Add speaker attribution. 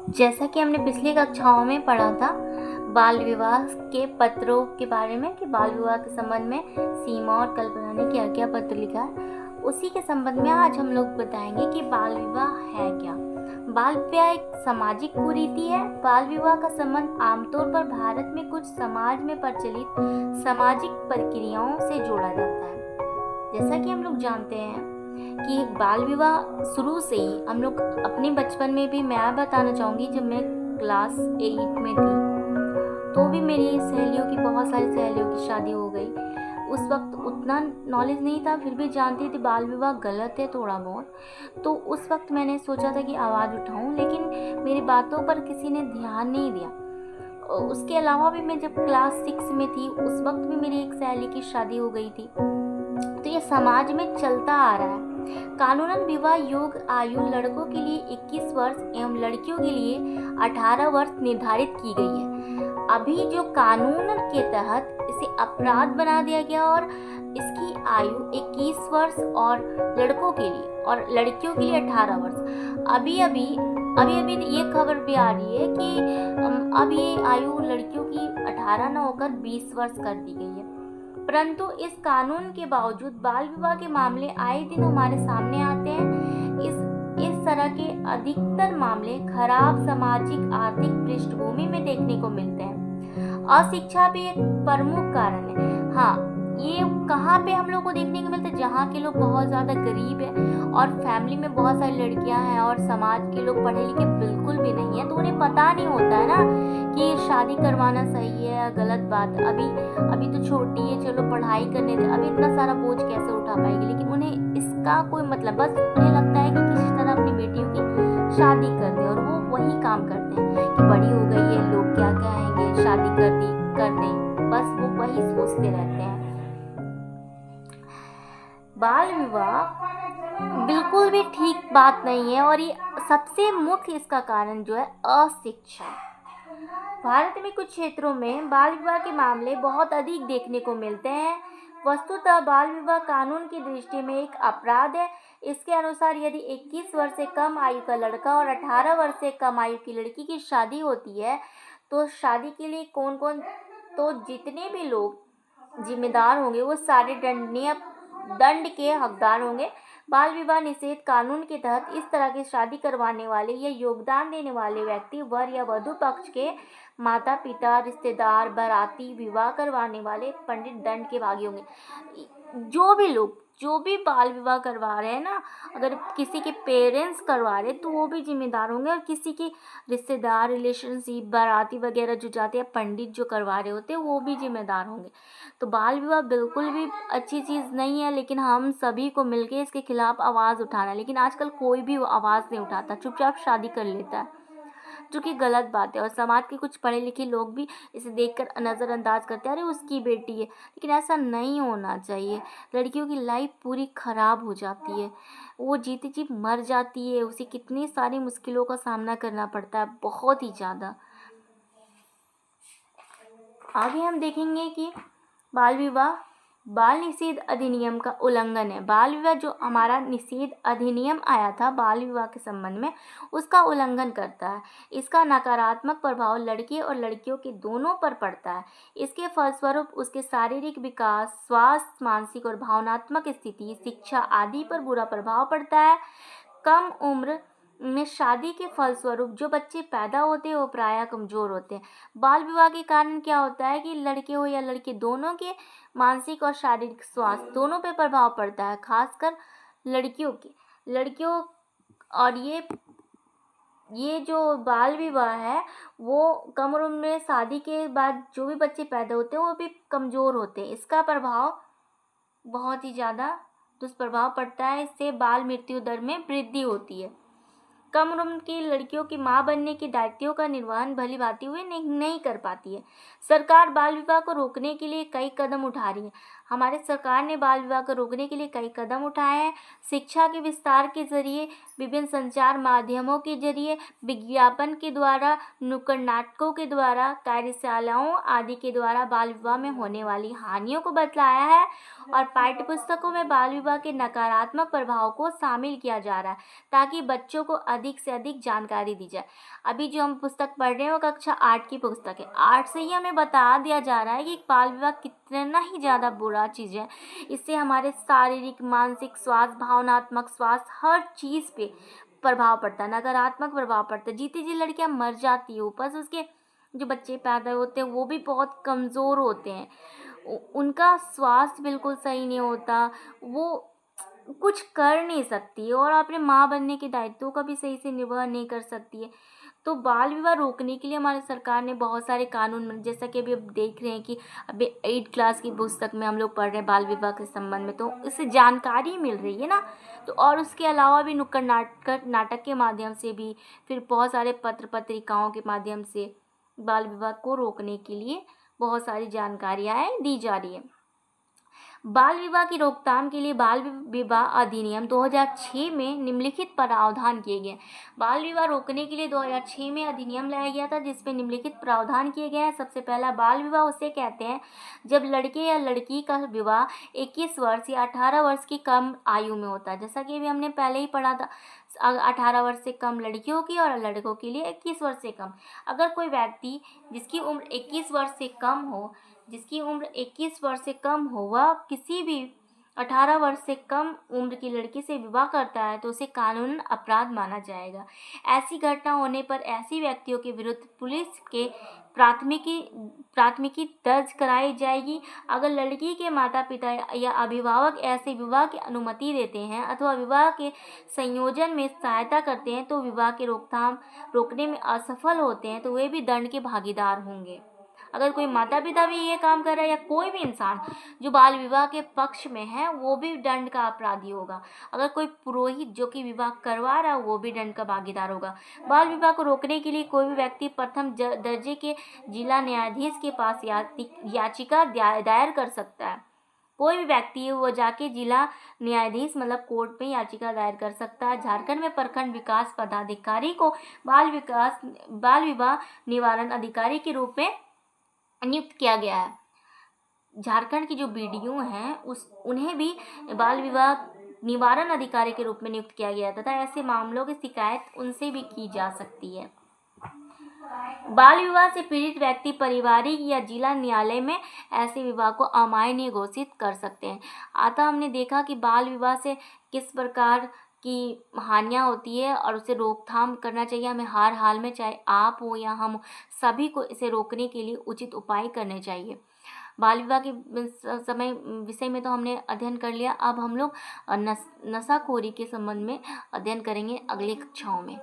Speaker 1: जैसा कि हमने पिछली कक्षाओं में पढ़ा था बाल विवाह के पत्रों के बारे में कि बाल विवाह के संबंध में सीमा और कल्पना ने क्या क्या पत्र लिखा है, उसी के संबंध में आज हम लोग बताएंगे कि बाल विवाह है क्या। बाल विवाह एक सामाजिक कुरीति है। बाल विवाह का संबंध आमतौर पर भारत में कुछ समाज में प्रचलित सामाजिक प्रक्रियाओं से जोड़ा जाता है। जैसा कि हम लोग जानते हैं कि बाल विवाह शुरू से ही हम लोग अपने बचपन में भी, मैं बताना चाहूँगी, जब मैं क्लास 8 में थी तो भी मेरी सहेलियों की, बहुत सारी सहेलियों की शादी हो गई। उस वक्त उतना नॉलेज नहीं था, फिर भी जानती थी बाल विवाह गलत है थोड़ा बहुत। तो उस वक्त मैंने सोचा था कि आवाज़ उठाऊं, लेकिन मेरी बातों पर किसी ने ध्यान नहीं दिया। उसके अलावा भी मैं जब क्लास 6 में थी उस वक्त भी मेरी एक सहेली की शादी हो गई थी। तो ये समाज में चलता आ रहा है। कानूनन विवाह योग्य आयु लड़कों के लिए 21 वर्ष एवं लड़कियों के लिए 18 वर्ष निर्धारित की गई है। अभी जो कानून के तहत इसे अपराध बना दिया गया और इसकी आयु 21 वर्ष और लड़कों के लिए और लड़कियों के लिए 18 वर्ष। अभी ये खबर भी आ रही है कि अब ये आयु लड़कियों की 18 न होकर 20 वर्ष कर दी गई है। परंतु इस कानून के बावजूद बाल विवाह के मामले आए दिन हमारे सामने आते हैं। इस तरह के अधिकतर मामले खराब सामाजिक आर्थिक पृष्ठभूमि में देखने को मिलते हैं। अशिक्षा भी एक प्रमुख कारण है। हाँ, ये कहाँ पे हम लोग को देखने को मिलता है? जहाँ के लोग बहुत ज़्यादा गरीब है और फैमिली में बहुत सारी लड़कियां हैं और समाज के लोग पढ़े लिखे बिल्कुल भी नहीं है, तो उन्हें पता नहीं होता है ना कि शादी करवाना सही है या गलत बात। अभी तो छोटी है, चलो पढ़ाई करने दे, अभी इतना सारा बोझ कैसे उठा पाएगी। लेकिन उन्हें इसका कोई मतलब, बस उन्हें लगता है कि किसी तरह अपनी बेटियों की शादी कर दे, और वो वही काम करते हैं कि बड़ी हो गई है, लोग क्या कहेंगे, शादी कर दी, बस वो वही सोचते रहते हैं। बाल विवाह बिल्कुल भी ठीक बात नहीं है और ये सबसे मुख्य इसका कारण जो है अशिक्षा। भारत में कुछ क्षेत्रों में बाल विवाह के मामले बहुत अधिक देखने को मिलते हैं। वस्तुतः बाल विवाह कानून की दृष्टि में एक अपराध है। इसके अनुसार यदि 21 वर्ष से कम आयु का लड़का और 18 वर्ष से कम आयु की लड़की की शादी होती है तो शादी के लिए तो जितने भी लोग जिम्मेदार होंगे वो सारे दंड के हकदार होंगे। बाल विवाह निषेध कानून के तहत इस तरह की शादी करवाने वाले या योगदान देने वाले व्यक्ति, वर या वधू पक्ष के माता पिता, रिश्तेदार, बाराती, विवाह करवाने वाले पंडित दंड के भागी होंगे। जो भी बाल विवाह करवा रहे हैं ना, अगर किसी के पेरेंट्स करवा रहे तो वो भी जिम्मेदार होंगे, और किसी के रिश्तेदार, रिलेशनशिप, बाराती वगैरह जो जाते हैं, पंडित जो करवा रहे होते हैं, वो भी जिम्मेदार होंगे। तो बाल विवाह बिल्कुल भी अच्छी चीज़ नहीं है, लेकिन हम सभी को मिलके इसके खिलाफ आवाज़ उठाना है। लेकिन आजकल कोई भी आवाज़ नहीं उठाता, चुपचाप शादी कर लेता है, जो कि गलत बात है। और समाज के कुछ पढ़े लिखे लोग भी इसे देखकर नज़रअंदाज करते हैं, अरे उसकी बेटी है। लेकिन ऐसा नहीं होना चाहिए। लड़कियों की लाइफ पूरी ख़राब हो जाती है, वो जीती जी मर जाती है, उसे कितनी सारी मुश्किलों का सामना करना पड़ता है, बहुत ही ज़्यादा। आगे हम देखेंगे कि बाल विवाह बाल निषेध अधिनियम का उल्लंघन है। बाल विवाह जो हमारा निषेध अधिनियम आया था बाल विवाह के संबंध में, उसका उल्लंघन करता है। इसका नकारात्मक प्रभाव लड़के और लड़कियों के दोनों पर पड़ता है। इसके फलस्वरूप उसके शारीरिक विकास, स्वास्थ्य, मानसिक और भावनात्मक स्थिति, शिक्षा आदि पर बुरा प्रभाव पड़ता है। कम उम्र में शादी के फलस्वरूप जो बच्चे पैदा होते हैं वो प्रायः कमज़ोर होते हैं। बाल विवाह के कारण क्या होता है कि लड़के हो या लड़की, दोनों के मानसिक और शारीरिक स्वास्थ्य दोनों पे प्रभाव पड़ता है, खासकर लड़कियों। और ये जो बाल विवाह है वो कम उम्र में शादी के बाद जो भी बच्चे पैदा होते हैं वो भी कमज़ोर होते हैं। इसका प्रभाव बहुत ही ज़्यादा दुष्प्रभाव पड़ता है। इससे बाल मृत्यु दर में वृद्धि होती है। कम उम्र की लड़कियों की मां बनने के दायित्वों का निर्वहन भली भांति हुए नहीं कर पाती है। सरकार बाल विवाह को रोकने के लिए कई कदम उठा रही है। हमारे सरकार ने बाल विवाह को रोकने के लिए कई कदम उठाए हैं। शिक्षा के विस्तार के जरिए, विभिन्न संचार माध्यमों के जरिए, विज्ञापन के द्वारा, नुक्कड़ नाटकों के द्वारा, कार्यशालाओं आदि के द्वारा बाल विवाह में होने वाली हानियों को बतलाया है और पाठ्य पुस्तकों में बाल विवाह के नकारात्मक प्रभाव को शामिल किया जा रहा है ताकि बच्चों को अधिक से अधिक जानकारी दी जाए। अभी जो हम पुस्तक पढ़ रहे हैं वो कक्षा 8 की पुस्तक है। 8 से ही हमें बता दिया जा रहा है कि बाल विवाह कितना ही ज़्यादा बुरा चीज़ है। इससे हमारे शारीरिक, मानसिक स्वास्थ्य, भावनात्मक स्वास्थ्य, हर चीज़ पे प्रभाव पड़ता है, नकारात्मक प्रभाव पड़ता है। जीती जी लड़कियां मर जाती है, ऊपर से उसके जो बच्चे पैदा होते हैं वो भी बहुत कमज़ोर होते हैं, उनका स्वास्थ्य बिल्कुल सही नहीं होता, वो कुछ कर नहीं सकती है और अपने माँ बनने के दायित्वों का भी सही से निर्वहन नहीं कर सकती है। तो बाल विवाह रोकने के लिए हमारी सरकार ने बहुत सारे कानून जैसा कि अभी अब देख रहे हैं कि अभी 8 क्लास की पुस्तक में हम लोग पढ़ रहे हैं बाल विवाह के संबंध में, तो इससे जानकारी मिल रही है ना। तो और उसके अलावा भी नुक्कड़ नाटक के माध्यम से भी, फिर बहुत सारे पत्र पत्रिकाओं के माध्यम से बाल विवाह को रोकने के लिए बहुत सारी जानकारियाँ दी जा रही है। बाल विवाह की रोकथाम के लिए बाल विवाह अधिनियम 2006 में निम्नलिखित प्रावधान किए गए। बाल विवाह रोकने के लिए 2006 में अधिनियम लाया गया था जिसमें निम्नलिखित प्रावधान किए गए हैं। सबसे पहला, बाल विवाह उसे कहते हैं जब लड़के या लड़की का विवाह 21 वर्ष या 18 वर्ष की कम आयु में होता है। जैसा कि अभी हमने पहले ही पढ़ा था, 18 वर्ष से कम लड़कियों की और लड़कों के लिए 21 वर्ष से कम। अगर कोई व्यक्ति जिसकी उम्र 21 वर्ष से कम हो, वह किसी भी 18 वर्ष से कम उम्र की लड़की से विवाह करता है तो उसे कानूनन अपराध माना जाएगा। ऐसी घटना होने पर ऐसी व्यक्तियों के विरुद्ध पुलिस के प्राथमिकी दर्ज कराई जाएगी। अगर लड़की के माता पिता या अभिभावक ऐसे विवाह की अनुमति देते हैं अथवा विवाह के संयोजन में सहायता करते हैं तो विवाह के रोकने में असफल होते हैं तो वे भी दंड के भागीदार होंगे। अगर कोई माता पिता भी ये काम कर रहा है या कोई भी इंसान जो बाल विवाह के पक्ष में है वो भी दंड का अपराधी होगा। अगर कोई पुरोहित जो कि विवाह करवा रहा है वो भी दंड का भागीदार होगा। बाल विवाह को रोकने के लिए कोई भी व्यक्ति प्रथम दर्जे के जिला न्यायाधीश के पास याचिका दायर कर सकता है। कोई भी व्यक्ति वो जाके जिला न्यायाधीश मतलब कोर्ट में याचिका दायर कर सकता है। झारखंड में प्रखंड विकास पदाधिकारी को बाल विवाह निवारण अधिकारी के रूप में नियुक्त किया गया है। झारखंड की जो बीडीओ हैं उन्हें भी बाल विवाह निवारण अधिकारी के रूप में नियुक्त किया गया तथा ऐसे मामलों की शिकायत उनसे भी की जा सकती है। बाल विवाह से पीड़ित व्यक्ति पारिवारिक या जिला न्यायालय में ऐसे विवाह को अमान्य घोषित कर सकते हैं। अतः हमने देखा कि बाल विवाह से किस प्रकार की हानियाँ होती है और उसे रोकथाम करना चाहिए हमें हर हाल में, चाहे आप हो या हम, सभी को इसे रोकने के लिए उचित उपाय करने चाहिए। बाल विवाह के विषय में तो हमने अध्ययन कर लिया। अब हम लोग नशाखोरी के संबंध में अध्ययन करेंगे अगली कक्षाओं में।